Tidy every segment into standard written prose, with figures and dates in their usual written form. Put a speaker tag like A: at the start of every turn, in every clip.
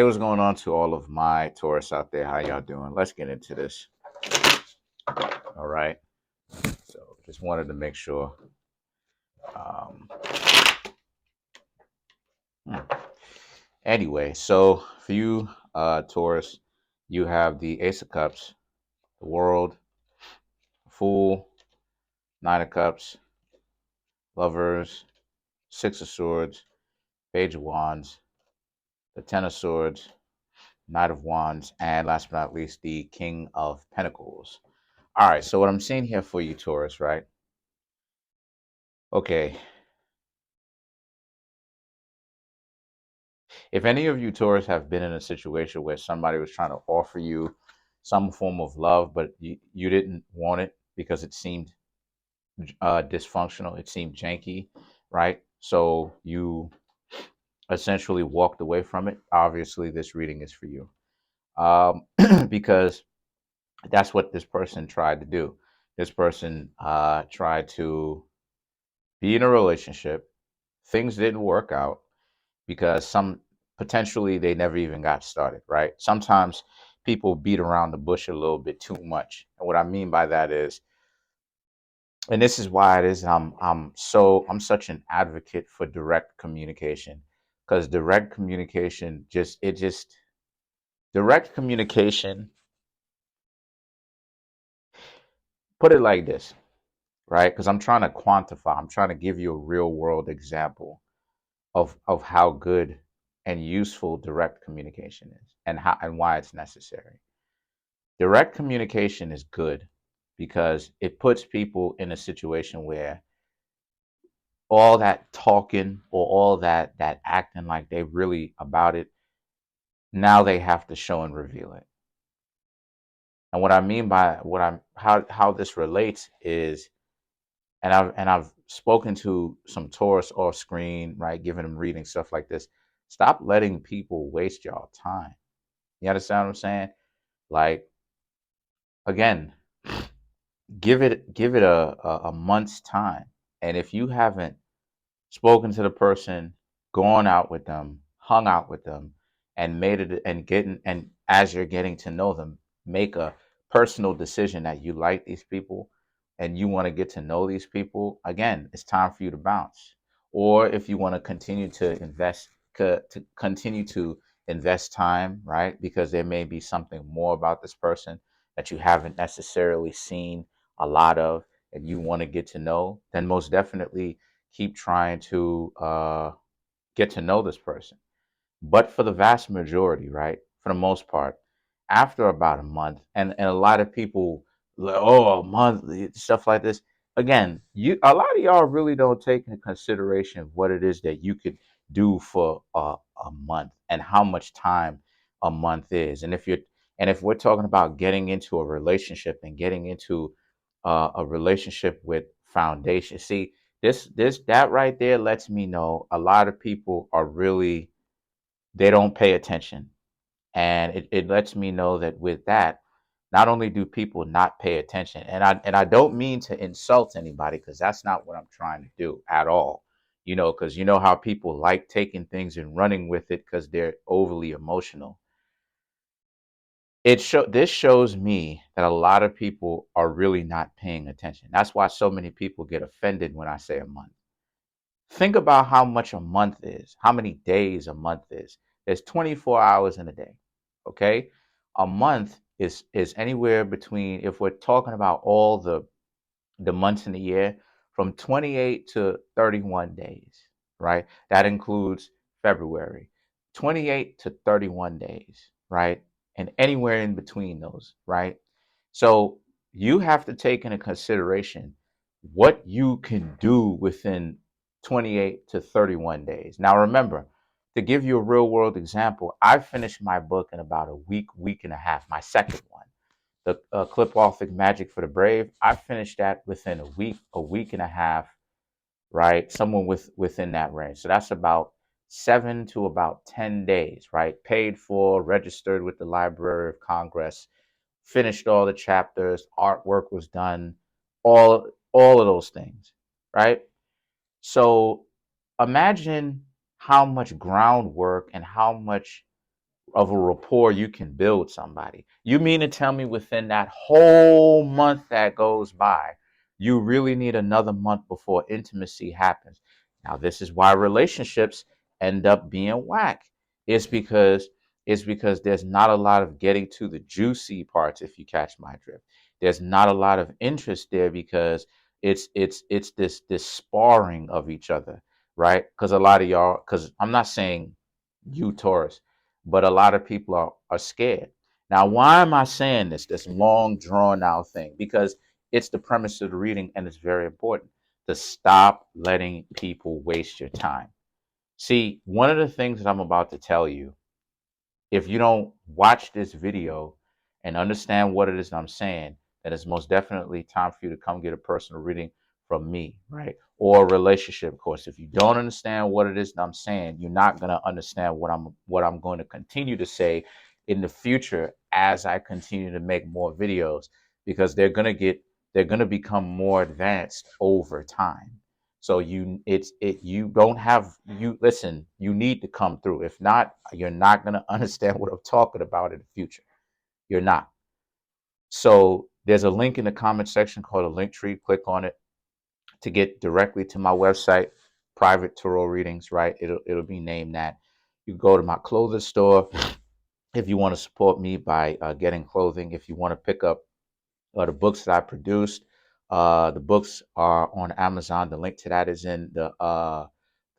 A: Hey, what's going on to all of my Taurus out there? How y'all doing? Let's get into this. All right. So just wanted to make sure. Um, hmm. Anyway, so for you, Taurus, you have the Ace of Cups, the World, Fool, Nine of Cups, Lovers, Six of Swords, Page of Wands, the Ten of Swords, Knight of Wands, and last but not least, the King of Pentacles. All right. So what I'm seeing here for you, Taurus, right? Okay. If any of you Taurus have been in a situation where somebody was trying to offer you some form of love, but you didn't want it because it seemed dysfunctional, it seemed janky, right? So you essentially walked away from it. Obviously, this reading is for you, because that's what this person tried to do. This person tried to be in a relationship. Things didn't work out because some potentially they never even got started, right? Sometimes people beat around the bush a little bit too much. And what I mean by that is, and this is why it is I'm such an advocate for direct communication, because direct communication just direct communication, put it like this, right? Because I'm trying to quantify, I'm trying to give you a real world example of how good and useful direct communication is, and how and why it's necessary. Direct communication is good because it puts people in a situation where all that talking or all that acting like they really about it, now they have to show and reveal it. And what I mean by what I'm how this relates is, and I've spoken to some Taurus off screen, right, giving them reading stuff like this. Stop letting people waste y'all time. You understand what I'm saying? Like, again, give it a month's time, and if you haven't spoken to the person, gone out with them, hung out with them, and made it, and getting, and as you're getting to know them, make a personal decision that you like these people and you want to get to know these people, again, it's time for you to bounce. Or if you want to continue to continue to invest time, right? Because there may be something more about this person that you haven't necessarily seen a lot of and you want to get to know, then most definitely keep trying to get to know this person. But for the vast majority, right, for the most part, after about a month, and a lot of people, like, oh, a month, stuff like this. Again, a lot of y'all really don't take into consideration what it is that you could do for a month and how much time a month is. And if we're talking about getting into a relationship and getting into a relationship with foundation, see, that right there lets me know a lot of people are really, they don't pay attention. And it lets me know that with that, not only do people not pay attention, and I don't mean to insult anybody, because that's not what I'm trying to do at all. Because you know how people like taking things and running with it because they're overly emotional. This shows me that a lot of people are really not paying attention. That's why so many people get offended when I say a month. Think about how much a month is, how many days a month is. There's 24 hours in a day. Okay? A month is anywhere between, if we're talking about all the months in the year, from 28 to 31 days, right? That includes February. 28 to 31 days, right? And anywhere in between those, right? So you have to take into consideration what you can do within 28 to 31 days. Now, remember, to give you a real world example, I finished my book in about a week and a half, my second one, the Clip Orphic Magic for the Brave. I finished that within a week and a half, right? Someone within that range. So that's about 7 to about 10 days, right? Paid for, registered with the Library of Congress, finished all the chapters, artwork was done, all of those things, right? So imagine how much groundwork and how much of a rapport you can build somebody. You mean to tell me within that whole month that goes by, you really need another month before intimacy happens? Now, this is why relationships end up being whack. It's because it's because there's not a lot of getting to the juicy parts, if you catch my drift. There's not a lot of interest there because it's this sparring of each other, right? Because a lot of y'all, because I'm not saying you Taurus, but a lot of people are scared. Now, why am I saying this long drawn out thing? Because it's the premise of the reading, and it's very important to stop letting people waste your time. See, one of the things that I'm about to tell you, if you don't watch this video and understand what it is I'm saying, then it's most definitely time for you to come get a personal reading from me, right? Or a relationship course. If you don't understand what it is that I'm saying, you're not going to understand what I'm going to continue to say in the future as I continue to make more videos, because they're going to become more advanced over time. So you don't have, you listen, you need to come through. If not, you're not going to understand what I'm talking about in the future. You're not. So there's a link in the comment section called a link tree. Click on it to get directly to my website, private tarot readings, right? It'll be named that. You go to my clothing store if you want to support me by getting clothing. If you want to pick up the books that I produced. The books are on Amazon. The link to that is in the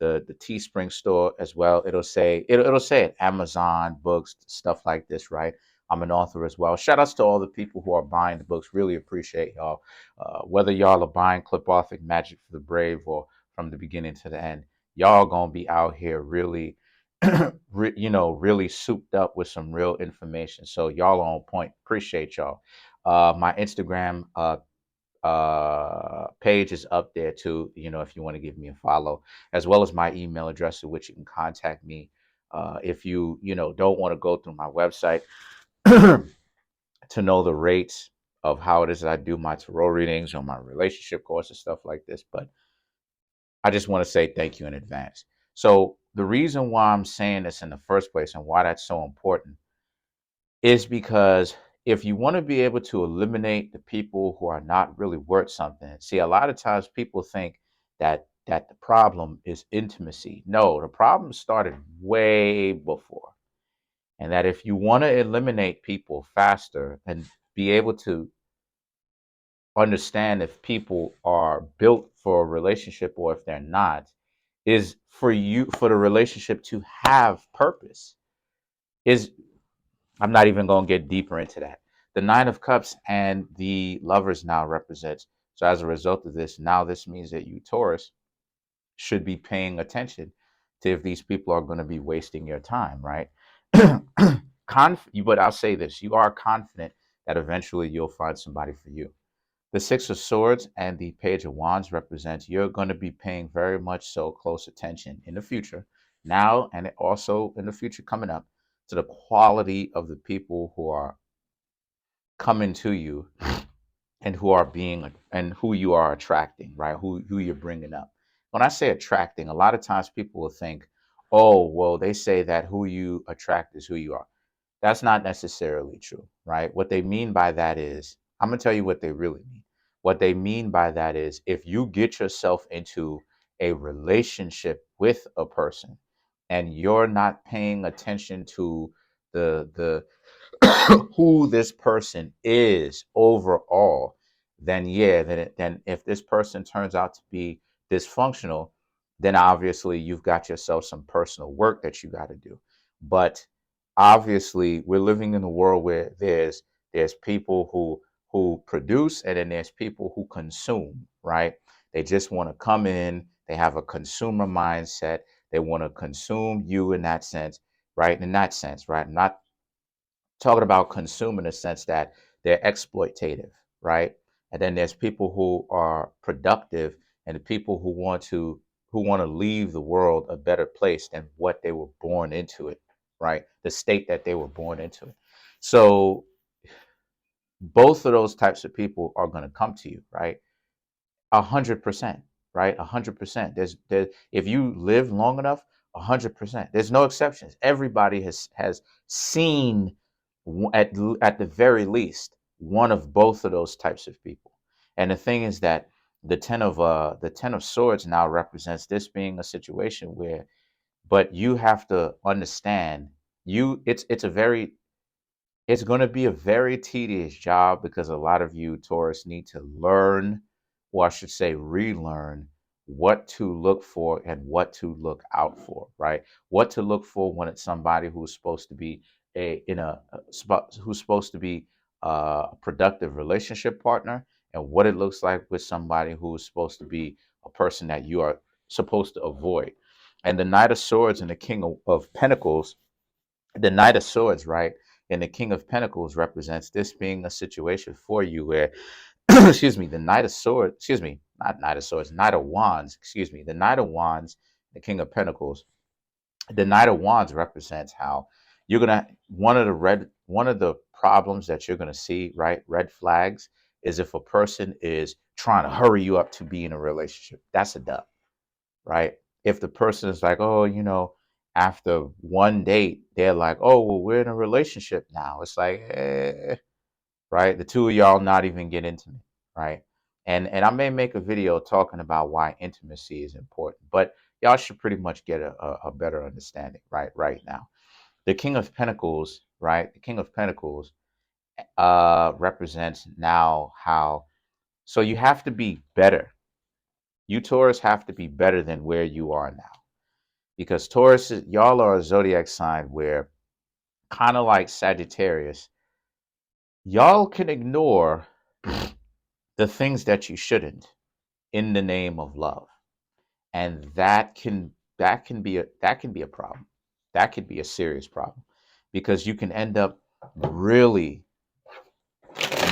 A: Teespring store as well. It'll say it, Amazon books, stuff like this, right? I'm an author as well. Shout outs to all the people who are buying the books. Really appreciate y'all. Whether y'all are buying Clipothic Magic for the Brave or from the beginning to the end, y'all gonna be out here really, really souped up with some real information. So y'all are on point. Appreciate y'all. My Instagram page is up there too, if you want to give me a follow, as well as my email address to which you can contact me. If you don't want to go through my website to know the rates of how it is that I do my tarot readings or my relationship course and stuff like this. But I just want to say thank you in advance. So the reason why I'm saying this in the first place and why that's so important is because if you want to be able to eliminate the people who are not really worth something, see, a lot of times people think that the problem is intimacy. No, the problem started way before. And that if you want to eliminate people faster and be able to understand if people are built for a relationship or if they're not, is for the relationship to have purpose. Is I'm not even going to get deeper into that. The Nine of Cups and the Lovers now represents. So as a result of this, now this means that you, Taurus, should be paying attention to if these people are going to be wasting your time, right? But I'll say this: you are confident that eventually you'll find somebody for you. The Six of Swords and the Page of Wands represents you're going to be paying very much so close attention in the future, now and also in the future coming up, to the quality of the people who are coming to you and who you are attracting, right? Who you're bringing up. When I say attracting, a lot of times people will think, oh, well, they say that who you attract is who you are. That's not necessarily true, right? What they mean by that is, I'm going to tell you what they really mean. What they mean by that is if you get yourself into a relationship with a person and you're not paying attention to the who this person is overall, then yeah, then if this person turns out to be dysfunctional, then obviously you've got yourself some personal work that you got to do. But obviously, we're living in a world where there's people who produce and then there's people who consume, right? They just want to come in, they have a consumer mindset, they want to consume you in that sense, right? In that sense, right? Not talking about consume in the sense that they're exploitative, right? And then there's people who are productive and the people who want to leave the world a better place than what they were born into it, right? The state that they were born into it. So both of those types of people are going to come to you, right? 100%, right? 100%. If you live long enough, 100%. There's no exceptions. Everybody has seen at the very least one of both of those types of people. And the thing is that the 10 of swords now represents this being a situation where, but you have to understand, it's a very, it's going to be a very tedious job, because a lot of you Taurus need to learn, or I should say relearn, what to look for and what to look out for, right? What to look for when it's somebody who's supposed to be a spot, who's supposed to be a productive relationship partner, and what it looks like with somebody who is supposed to be a person that you are supposed to avoid. And the Knight of Swords and the King of Pentacles, the Knight of Swords, right? And the King of Pentacles represents this being a situation for you where, excuse me, the Knight of Swords, excuse me, not Knight of Swords, Knight of Wands, excuse me, the Knight of Wands, the King of Pentacles. The Knight of Wands represents how you're gonna, one of the problems that you're gonna see, right? Red flags is if a person is trying to hurry you up to be in a relationship. That's a dub, right? If the person is like, oh, after one date, they're like, oh, well, we're in a relationship now. It's like, right? The two of y'all not even get intimate, right? And I may make a video talking about why intimacy is important, but y'all should pretty much get a better understanding, right now. The King of Pentacles, right? The King of Pentacles represents now how, so you have to be better. You Taurus have to be better than where you are now, because Taurus, y'all are a zodiac sign where, kind of like Sagittarius, y'all can ignore the things that you shouldn't in the name of love, and that can be a problem. That could be a serious problem, because you can end up really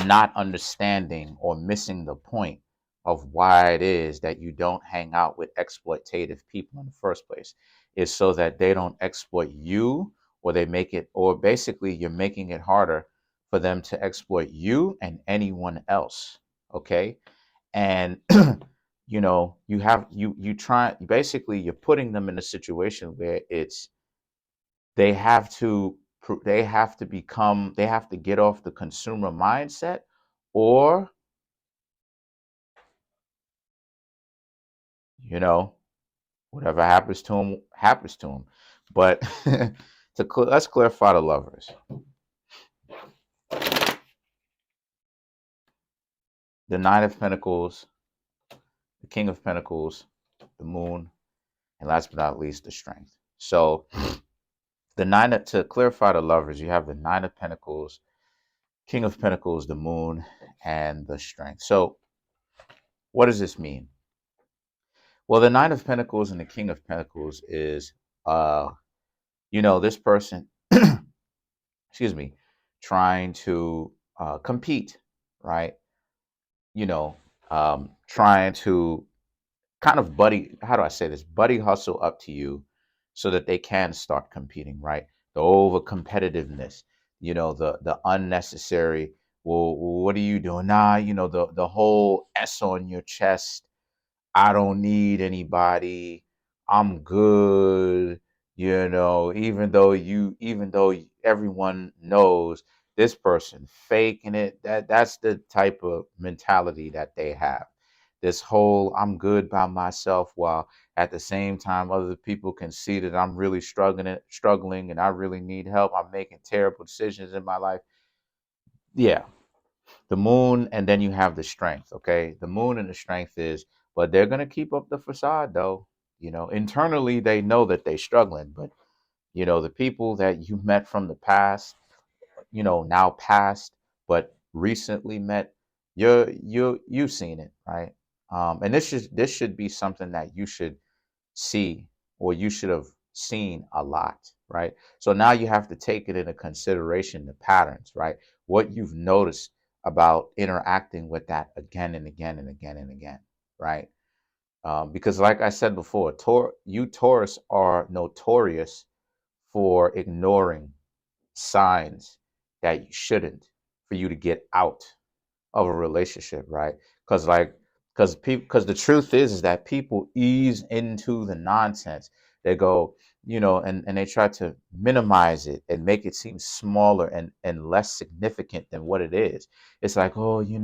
A: not understanding or missing the point of why it is that you don't hang out with exploitative people in the first place, is so that they don't exploit you, or they make it, or basically you're making it harder for them to exploit you and anyone else. Okay. And you try, basically you're putting them in a situation where it's, they have to they have to get off the consumer mindset, or you know whatever happens to them happens to them. But let's clarify the lovers. The Nine of Pentacles, the King of Pentacles, the Moon, and last but not least, the Strength. So to clarify the lovers, you have the Nine of Pentacles, King of Pentacles, the Moon, and the Strength. So what does this mean? Well, the Nine of Pentacles and the King of Pentacles is, this person, excuse me, trying to compete, right? Trying to kind of how do I say this? Buddy hustle up to you so that they can start competing, right? The over competitiveness, the unnecessary, well, what are you doing? Nah, the whole S on your chest, I don't need anybody. I'm good. Even though everyone knows this person faking it, that's the type of mentality that they have. This whole I'm good by myself, while at the same time other people can see that I'm really struggling and I really need help. I'm making terrible decisions in my life. Yeah, the Moon, and then you have the Strength. Okay, the Moon and the Strength is, but they're gonna keep up the facade though. Internally they know that they're struggling, but the people that you met from the past, now past, but recently met, you've seen it, right? And this should be something that you should see, or you should have seen a lot, right? So now you have to take it into consideration, the patterns, right? What you've noticed about interacting with that again and again and again and again, right? Because like I said before, you Taurus are notorious for ignoring signs that you shouldn't, for you to get out of a relationship, right? Because the truth is that people ease into the nonsense They go, and they try to minimize it and make it seem smaller and less significant than what it is. It's like, oh, you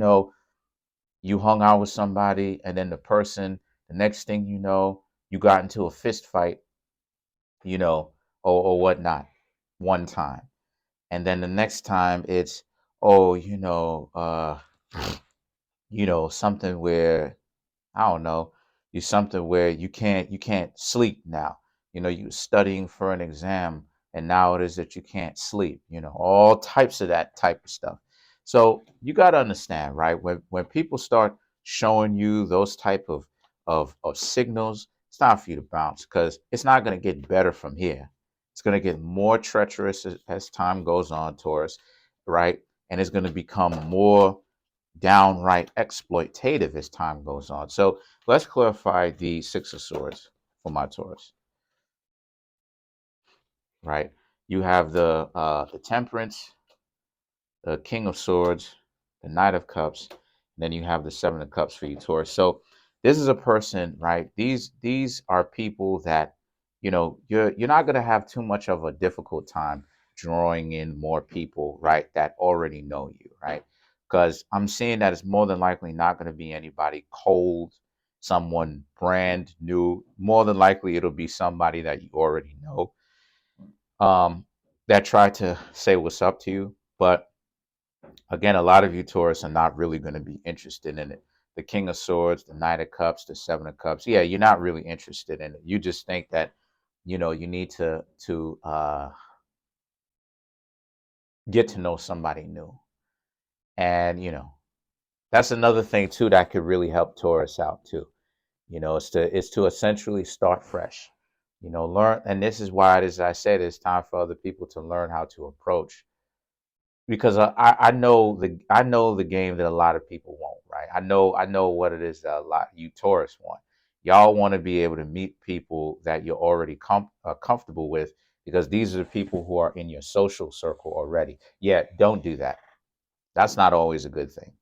A: hung out with somebody, and then the next thing you know, you got into a fist fight, or whatnot, one time. And then the next time it's, oh, something where, I don't know, you something where you can't sleep now. You studying for an exam, and now it is that you can't sleep. All types of that type of stuff. So you got to understand, right? When people start showing you those type of signals, it's time for you to bounce, because it's not going to get better from here. It's going to get more treacherous as time goes on, Taurus, right? And it's going to become more downright exploitative as time goes on. So let's clarify the Six of Swords for my Taurus, right? You have the Temperance, the King of Swords, the Knight of Cups, and then you have the Seven of Cups for you, Taurus. So this is a person, right? These are people that you're not going to have too much of a difficult time drawing in more people, right? That already know you, right? Because I'm seeing that it's more than likely not going to be anybody cold, someone brand new. More than likely, it'll be somebody that you already know, that try to say what's up to you, but again, a lot of you Taurus are not really going to be interested in it. The King of Swords, the Knight of Cups, the Seven of Cups. Yeah, you're not really interested in it. You just think that, you need to get to know somebody new. And, that's another thing too that could really help Taurus out too. It's to essentially start fresh. Learn, and this is why it is I said it's time for other people to learn how to approach, because I know the game that a lot of people won't, right? I know what it is that a lot you Taurus want. Y'all want to be able to meet people that you're already comfortable with, because these are the people who are in your social circle already. Yeah, don't do that. That's not always a good thing,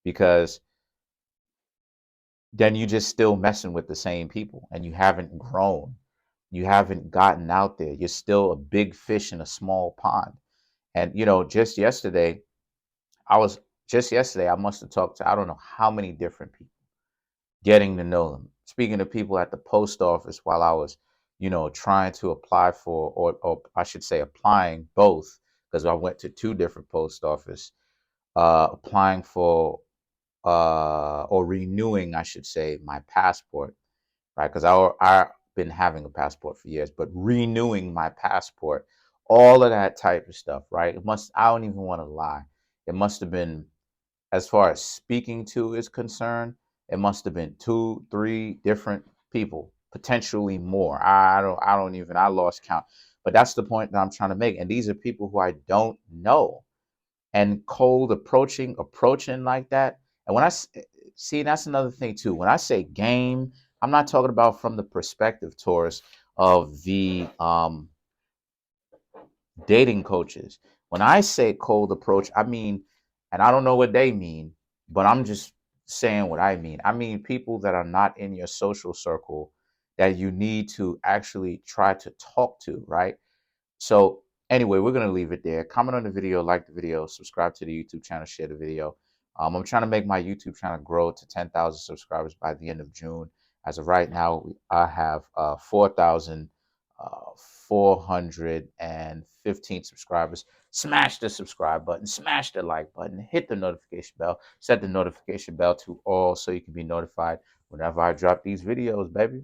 A: because then you just still messing with the same people and you haven't grown. You haven't gotten out there. You're still a big fish in a small pond. And I was just yesterday, I must have talked to I don't know how many different people, getting to know them. Speaking to people at the post office while I was, trying to apply for, or I should say applying both, because I went to two different post office, applying for, or renewing, I should say, my passport, right? Because I've been having a passport for years, but renewing my passport, all of that type of stuff, right? I don't even want to lie. It must have been, as far as speaking to is concerned, it must have been two, three different people, potentially more. I lost count. But that's the point that I'm trying to make. And these are people who I don't know. And cold approaching like that. And see, that's another thing too. When I say game, I'm not talking about from the perspective, Taurus, of the dating coaches. When I say cold approach, I mean, and I don't know what they mean, but I'm just saying what I mean. I mean people that are not in your social circle, that you need to actually try to talk to, right? So anyway, we're gonna leave it there. Comment on the video, like the video, subscribe to the YouTube channel, share the video. I'm trying to make my YouTube channel grow to 10,000 subscribers by the end of June. As of right now, I have 4,415 subscribers. Smash the subscribe button, smash the like button, hit the notification bell, set the notification bell to all so you can be notified whenever I drop these videos, baby.